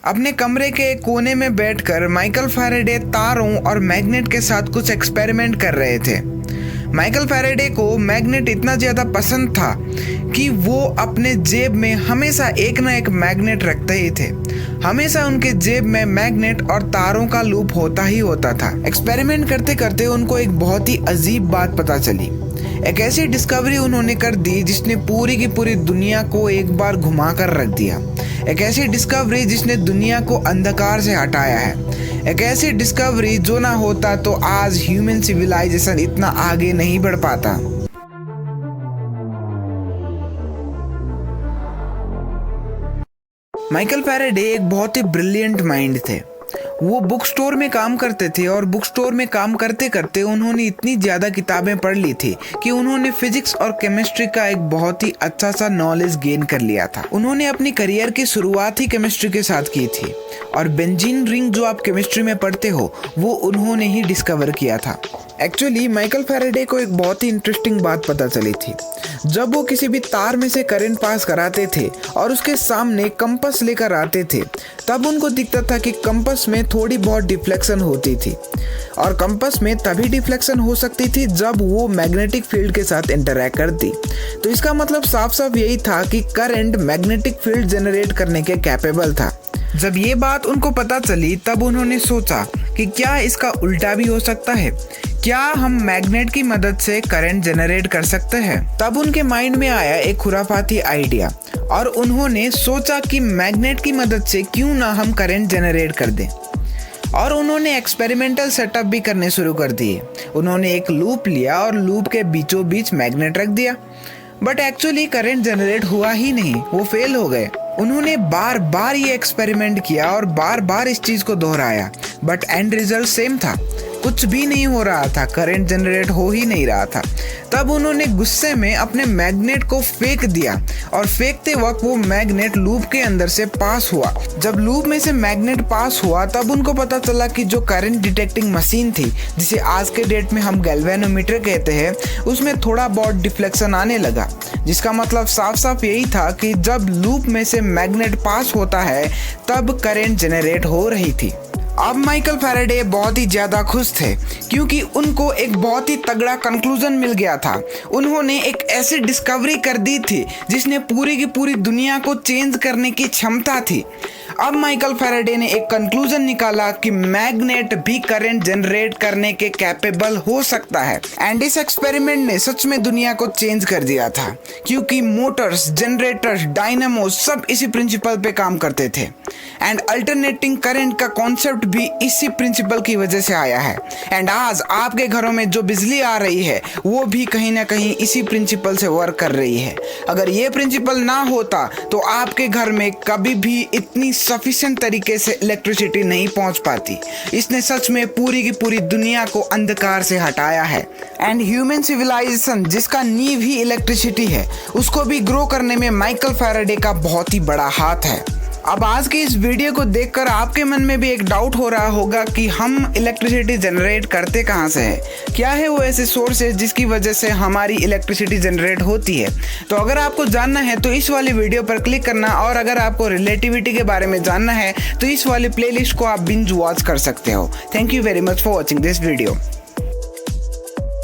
अपने कमरे के एक कोने में बैठकर माइकल फैराडे तारों और मैग्नेट के साथ कुछ एक्सपेरिमेंट कर रहे थे। माइकल फैराडे को मैग्नेट इतना ज़्यादा पसंद था कि वो अपने जेब में हमेशा एक ना एक मैग्नेट रखते ही थे। हमेशा उनके जेब में मैग्नेट और तारों का लूप होता ही होता था। एक्सपेरिमेंट करते करते उनको एक बहुत ही अजीब बात पता चली। एक ऐसी डिस्कवरी उन्होंने कर दी जिसने पूरी की पूरी दुनिया को एक बार घुमा कर रख दिया। एक ऐसी डिस्कवरी जिसने दुनिया को अंधकार से हटाया है। एक ऐसी डिस्कवरी जो ना होता तो आज ह्यूमन सिविलाइजेशन इतना आगे नहीं बढ़ पाता। माइकल फैराडे एक बहुत ही ब्रिलियंट माइंड थे। वो बुक स्टोर में काम करते थे और बुक स्टोर में काम करते करते उन्होंने इतनी ज़्यादा किताबें पढ़ ली थी कि उन्होंने फिजिक्स और केमिस्ट्री का एक बहुत ही अच्छा सा नॉलेज गेन कर लिया था। उन्होंने अपनी करियर की शुरुआत ही केमिस्ट्री के साथ की थी और बेंजीन रिंग जो आप केमिस्ट्री में पढ़ते हो वो उन्होंने ही डिस्कवर किया था। एक्चुअली माइकल फैराडे को एक बहुत ही इंटरेस्टिंग बात पता चली थी। जब वो किसी भी तार में से करंट पास कराते थे और उसके सामने कंपास लेकर आते थे तब उनको दिखता था कि कंपास में थोड़ी बहुत डिफ्लेक्शन होती थी और कंपास में तभी डिफ्लेक्शन हो सकती थी जब वो मैग्नेटिक फील्ड के साथ इंटरैक्ट करती। तो इसका मतलब साफ साफ यही था कि करंट मैग्नेटिक फील्ड जनरेट करने के कैपेबल था। जब ये बात उनको पता चली तब उन्होंने सोचा कि क्या इसका उल्टा भी हो सकता है, क्या हम मैग्नेट की मदद से करंट जनरेट कर सकते हैं। तब उनके माइंड में आया एक खुराफाती आइडिया और उन्होंने सोचा कि मैग्नेट की मदद से क्यों ना हम करंट जनरेट कर दें। और उन्होंने एक्सपेरिमेंटल सेटअप भी करने शुरू कर दिए। उन्होंने एक लूप लिया और लूप के बीचों बीच मैग्नेट रख दिया, बट एक्चुअली करंट जनरेट हुआ ही नहीं, वो फेल हो गए। उन्होंने बार बार ये एक्सपेरिमेंट किया और बार बार इस चीज़ को दोहराया, बट एंड रिजल्ट सेम था। कुछ भी नहीं हो रहा था, करंट जनरेट हो ही नहीं रहा था। तब उन्होंने गुस्से में अपने मैग्नेट को फेंक दिया और फेंकते वक्त वो मैग्नेट लूप के अंदर से पास हुआ। जब लूप में से मैग्नेट पास हुआ तब उनको पता चला कि जो करंट डिटेक्टिंग मशीन थी, जिसे आज के डेट में हम गैल्वेनोमीटर कहते हैं, उसमें थोड़ा बहुत डिफ्लेक्शन आने लगा, जिसका मतलब साफ साफ यही था कि जब लूप में से मैग्नेट पास होता है तब करंट जनरेट हो रही थी। अब माइकल फैराडे बहुत ही ज़्यादा खुश थे क्योंकि उनको एक बहुत ही तगड़ा कंक्लूजन मिल गया था। उन्होंने एक ऐसी डिस्कवरी कर दी थी जिसने पूरी की पूरी दुनिया को चेंज करने की क्षमता थी। अब माइकल फैराडे ने एक कंक्लूजन निकाला कि मैग्नेट भी करंट जनरेट करने के कैपेबल हो सकता है। एंड इस एक्सपेरिमेंट ने सच में दुनिया को चेंज कर दिया था क्योंकि मोटर्स, जनरेटर्स, डायनामो सब इसी प्रिंसिपल पे काम करते थे। एंड अल्टरनेटिंग करंट का कॉन्सेप्ट भी इसी प्रिंसिपल की वजह से आया है। एंड आज आपके घरों में जो बिजली आ रही है वो भी कहीं ना कहीं इसी प्रिंसिपल से वर्क कर रही है। अगर ये प्रिंसिपल ना होता तो आपके घर में कभी भी इतनी सफिशिएंट तरीके से इलेक्ट्रिसिटी नहीं पहुंच पाती। इसने सच में पूरी की पूरी दुनिया को अंधकार से हटाया है। एंड ह्यूमन सिविलाइजेशन जिसका नींव ही इलेक्ट्रिसिटी है, उसको भी ग्रो करने में माइकल फैराडे का बहुत ही बड़ा हाथ है। अब आज के इस वीडियो को देखकर आपके मन में भी एक डाउट हो रहा होगा कि हम इलेक्ट्रिसिटी जनरेट करते कहाँ से हैं, क्या है वो ऐसे सोर्सेज जिसकी वजह से हमारी इलेक्ट्रिसिटी जनरेट होती है। तो अगर आपको जानना है तो इस वाली वीडियो पर क्लिक करना, और अगर आपको रिलेटिविटी के बारे में जानना है तो इस वाली प्लेलिस्ट को आप बिंज वॉच कर सकते हो। Thank you very much for watching this video.